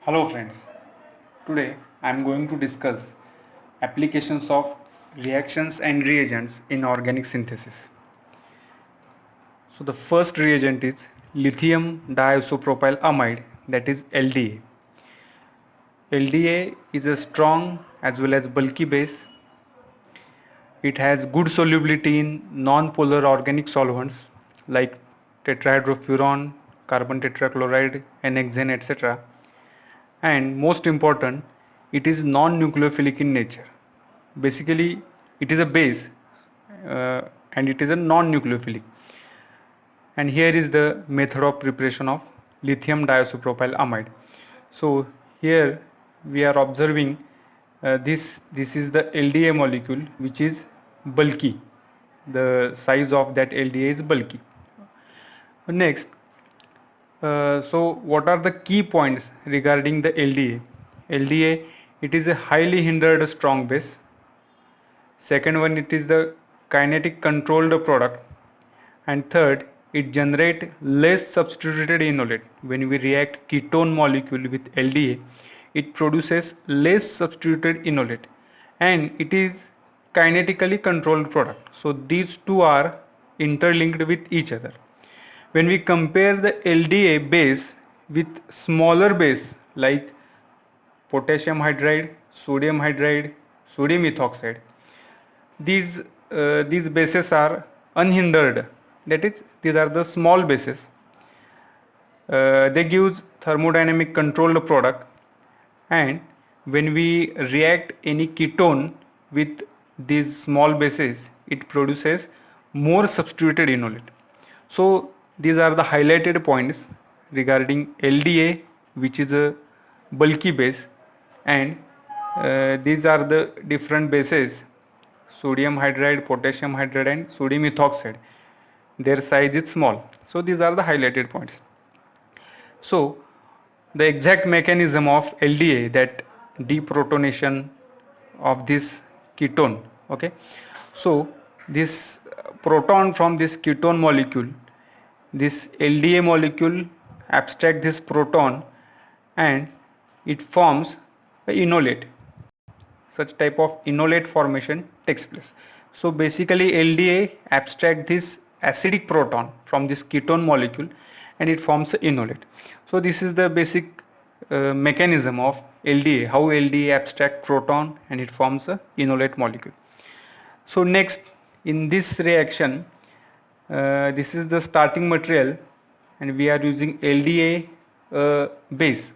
Hello friends, today I am going to discuss applications of reactions and reagents in organic synthesis. So the first reagent is lithium diisopropyl amide, that is LDA. LDA is a strong as well as bulky base. It has good solubility in non-polar organic solvents like tetrahydrofuran, carbon tetrachloride, NHexane, etc. And most important, it is non-nucleophilic in nature. Basically, it is a base uh, and it is a non-nucleophilic. And here is the method of preparation of lithium diisopropyl amide. So here we are observing this is the LDA molecule, which is bulky. The size of that LDA is bulky. Next, so what are the key points regarding the LDA? LDA, it is a highly hindered strong base. Second one, it is the kinetic controlled product. And third, it generate less substituted enolate. When we react ketone molecule with LDA, it produces less substituted enolate, and it is kinetically controlled product. So these two are interlinked with each other. When we compare the LDA base with smaller base like potassium hydride, sodium ethoxide, these bases are unhindered. That is, these are the small bases. They give thermodynamic controlled product, and when we react any ketone with these small bases, it produces more substituted enolate. So these are the highlighted points regarding LDA, which is a bulky base, and these are the different bases: sodium hydride, potassium hydride, and sodium ethoxide. Their size is small. So these are the highlighted points. So the exact mechanism of LDA, that deprotonation of this ketone. Okay. So this proton from this ketone molecule, this LDA molecule abstract this proton, and it forms a enolate. Such type of enolate formation takes place. So basically LDA abstract this acidic proton from this ketone molecule, and it forms an enolate. So this is the basic mechanism of LDA, how LDA abstract proton and it forms a enolate molecule. So next, in this reaction, this is the starting material, and we are using LDA base.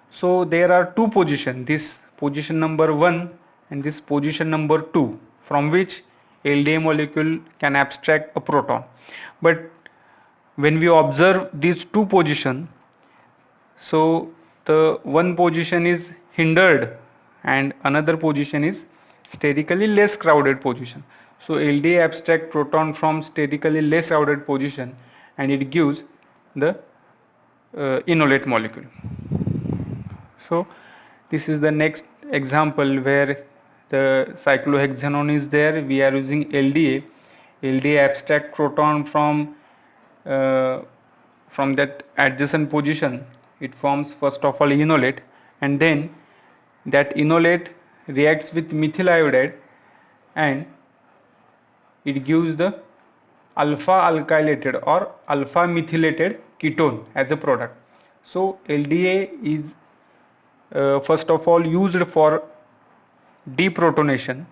So there are two positions, this position number 1 and this position number 2, from which LDA molecule can abstract a proton. But when we observe these two positions, so the one position is hindered and another position is sterically less crowded position. So LDA abstract proton from sterically less crowded position, and it gives the enolate molecule. So this is the next example where the cyclohexanone is there. We are using LDA. LDA abstract proton from that adjacent position. It forms first of all enolate, and then that enolate reacts with methyl iodide, and it gives the alpha alkylated or alpha methylated ketone as a product. So LDA is first of all used for deprotonation,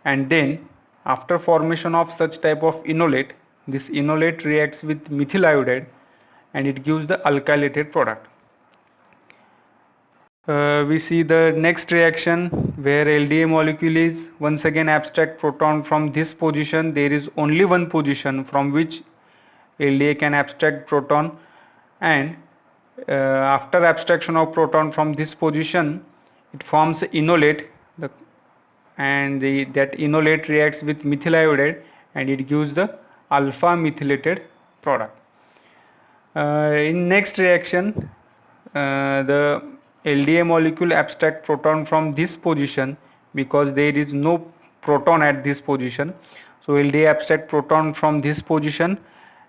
and then after formation of such type of enolate, this enolate reacts with methyl iodide and it gives the alkylated product. We see the next reaction where LDA molecule is once again abstract proton from this position. There is only one position from which LDA can abstract proton, and after abstraction of proton from this position, it forms enolate, and that enolate reacts with methyl iodide and it gives the alpha methylated product. In next reaction, the LDA molecule abstract proton from this position because there is no proton at this position. So LDA abstract proton from this position,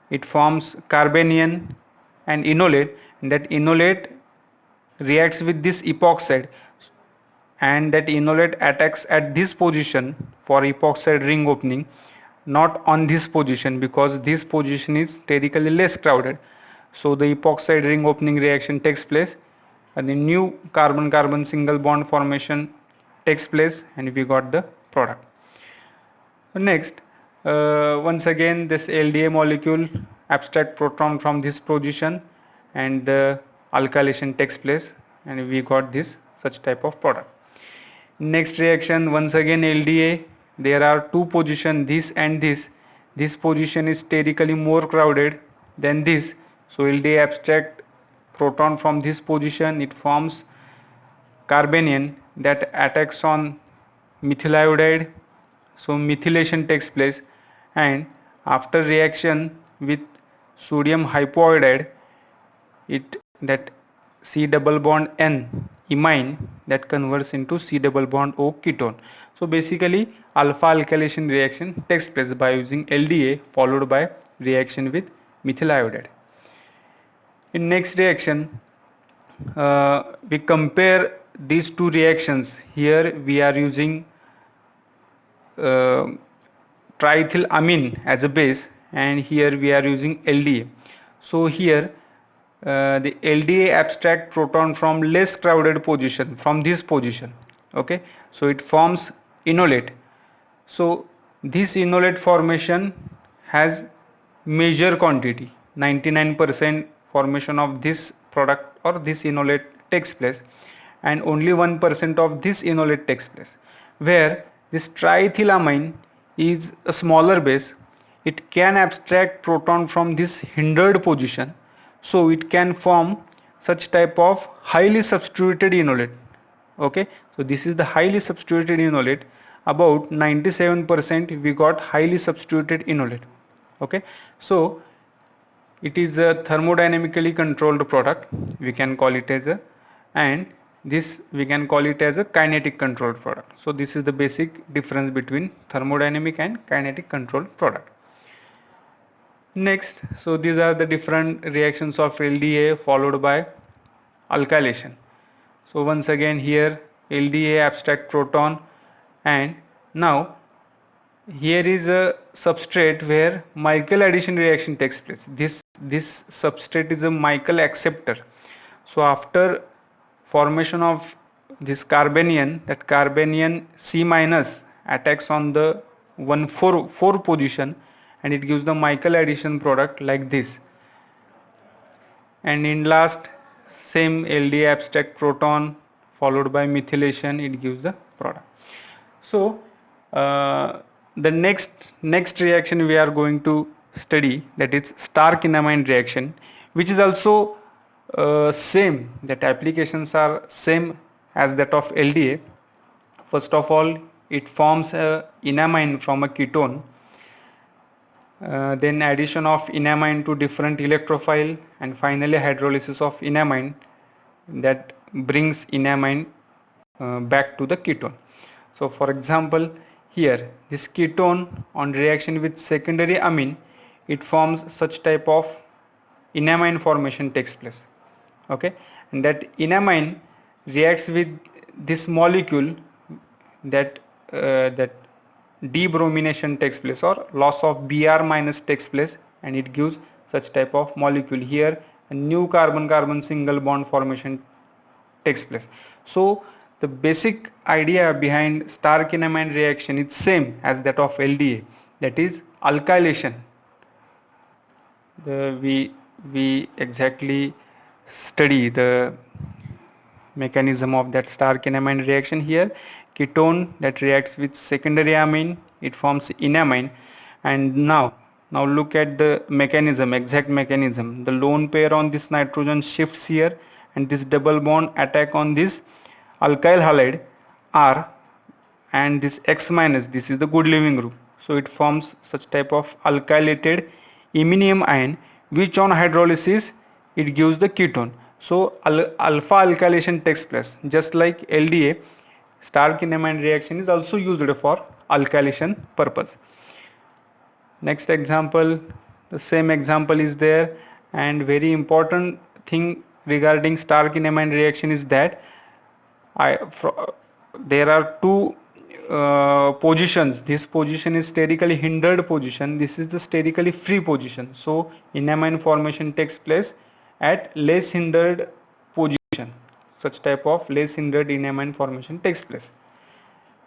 it forms carbanion and enolate, and that enolate reacts with this epoxide, and that enolate attacks at this position for epoxide ring opening, not on this position, because this position is sterically less crowded. So the epoxide ring opening reaction takes place and the new carbon carbon single bond formation takes place, and we got the product. Next, once again this LDA molecule abstract proton from this position and the alkylation takes place, and we got this such type of product. Next reaction, once again LDA, there are two positions, this and this position is sterically more crowded than this, so LDA abstract proton from this position, it forms carbanion that attacks on methyl iodide, so methylation takes place, and after reaction with sodium hypoiodide, it that C double bond N imine that converts into C double bond O ketone. So basically alpha alkylation reaction takes place by using LDA followed by reaction with methyl iodide. In next reaction, we compare these two reactions. Here we are using triethylamine as a base, and here we are using LDA. So here the LDA abstract proton from less crowded position, from this position, okay, so it forms enolate. So this enolate formation has major quantity, 99% formation of this product or this enolate takes place, and only 1% of this enolate takes place, where this triethylamine is a smaller base. It can abstract proton from this hindered position, so it can form such type of highly substituted enolate. Okay, so this is the highly substituted enolate. About 97% we got highly substituted enolate. Okay, so it is a thermodynamically controlled product, we can call it as a, and this we can call it as a kinetic controlled product. So this is the basic difference between thermodynamic and kinetic controlled product. Next, so these are the different reactions of LDA followed by alkylation. So once again here LDA abstract proton, and now here is a substrate where Michael addition reaction takes place. This substrate is a Michael acceptor. So after formation of this carbanion, that carbanion C minus attacks on the 1,4,4 position, and it gives the Michael addition product like this. And in last, same LDA abstract proton followed by methylation, it gives the product. So the next reaction we are going to study, that is Stark-enamine reaction, which is also same, that applications are same as that of LDA. First of all, it forms a enamine from a ketone, then addition of enamine to different electrophile, and finally hydrolysis of enamine that brings enamine back to the ketone. So for example, here this ketone on reaction with secondary amine, it forms such type of enamine formation takes place. Okay, and that enamine reacts with this molecule, that debromination takes place or loss of Br minus takes place, and it gives such type of molecule. Here a new carbon carbon single bond formation takes place. So the basic idea behind Stark-enamine reaction is same as that of LDA, that is alkylation. We exactly study the mechanism of that Stark-enamine reaction. Here ketone that reacts with secondary amine, it forms enamine, and now look at the mechanism, exact mechanism. The lone pair on this nitrogen shifts here, and this double bond attack on this alkyl halide R, and this X minus, this is the good leaving group, so it forms such type of alkylated iminium ion, which on hydrolysis it gives the ketone. So alpha alkylation takes place. Just like LDA, Stark-enamine reaction is also used for alkylation purpose. Next example, the same example is there, and very important thing regarding Stark enamine reaction is that there are two positions. This position is sterically hindered position. This is the sterically free position. So enamine formation takes place at less hindered position. Such type of less hindered enamine formation takes place.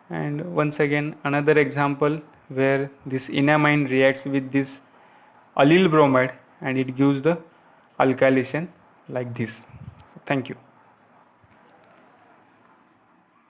And once again another example where this enamine reacts with this allyl bromide and it gives the alkylation like this. So thank you.